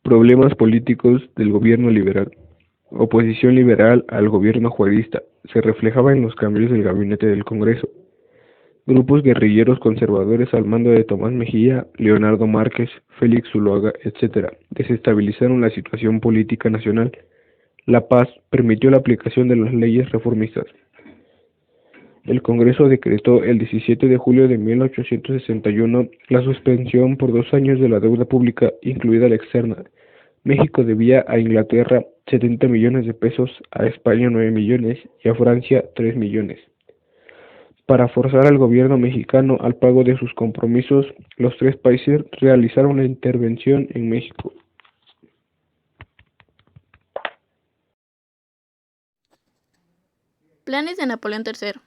Problemas políticos del gobierno liberal. Oposición liberal al gobierno juarista se reflejaba en los cambios del gabinete del Congreso. Grupos guerrilleros conservadores al mando de Tomás Mejía, Leonardo Márquez, Félix Zuloaga, etc., desestabilizaron la situación política nacional. La paz permitió la aplicación de las leyes reformistas. El Congreso decretó el 17 de julio de 1861 la suspensión por 2 años de la deuda pública, incluida la externa. México debía a Inglaterra 70 millones de pesos, a España 9 millones y a Francia 3 millones. Para forzar al gobierno mexicano al pago de sus compromisos, los tres países realizaron una intervención en México. Planes de Napoleón III.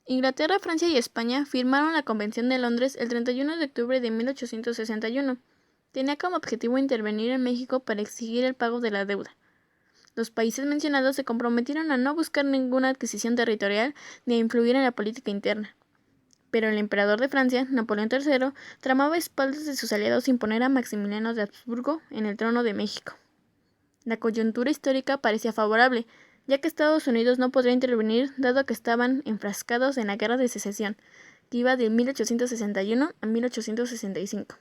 Inglaterra, Francia y España firmaron la Convención de Londres el 31 de octubre de 1861. Tenía como objetivo intervenir en México para exigir el pago de la deuda. Los países mencionados se comprometieron a no buscar ninguna adquisición territorial ni a influir en la política interna. Pero el emperador de Francia, Napoleón III, tramaba a espaldas de sus aliados imponer a Maximiliano de Habsburgo en el trono de México. La coyuntura histórica parecía favorable, ya que Estados Unidos no podría intervenir dado que estaban enfrascados en la Guerra de Secesión, que iba de 1861 a 1865.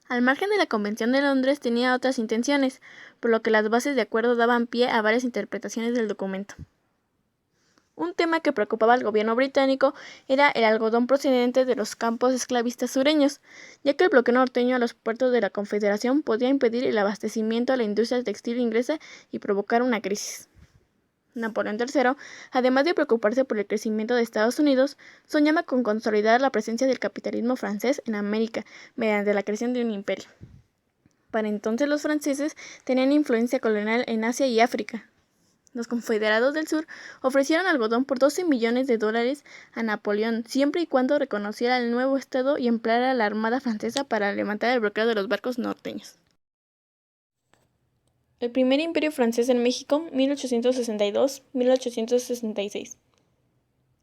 Al margen de la Convención de Londres tenía otras intenciones, por lo que las bases de acuerdo daban pie a varias interpretaciones del documento. Un tema que preocupaba al gobierno británico era el algodón procedente de los campos esclavistas sureños, ya que el bloqueo norteño a los puertos de la Confederación podía impedir el abastecimiento a la industria textil inglesa y provocar una crisis. Napoleón III, además de preocuparse por el crecimiento de Estados Unidos, soñaba con consolidar la presencia del capitalismo francés en América mediante la creación de un imperio. Para entonces los franceses tenían influencia colonial en Asia y África. Los confederados del sur ofrecieron algodón por $12 millones a Napoleón, siempre y cuando reconociera el nuevo estado y empleara a la armada francesa para levantar el bloqueo de los barcos norteños. El primer imperio francés en México, 1862-1866.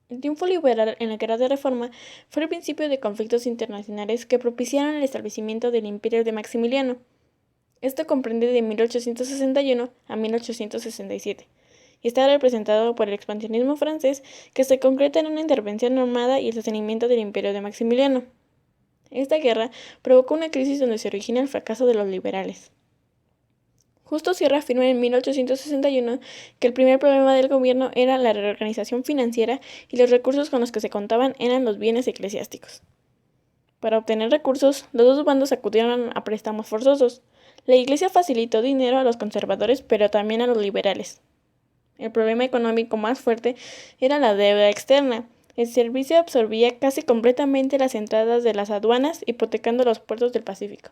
El triunfo liberal en la Guerra de Reforma fue el principio de conflictos internacionales que propiciaron el establecimiento del imperio de Maximiliano. Esto comprende de 1861 a 1867. Y está representado por el expansionismo francés, que se concreta en una intervención armada y el sostenimiento del imperio de Maximiliano. Esta guerra provocó una crisis donde se origina el fracaso de los liberales. Justo Sierra afirma en 1861 que el primer problema del gobierno era la reorganización financiera y los recursos con los que se contaban eran los bienes eclesiásticos. Para obtener recursos, los dos bandos acudieron a préstamos forzosos. La Iglesia facilitó dinero a los conservadores, pero también a los liberales. El problema económico más fuerte era la deuda externa. El servicio absorbía casi completamente las entradas de las aduanas, hipotecando los puertos del Pacífico.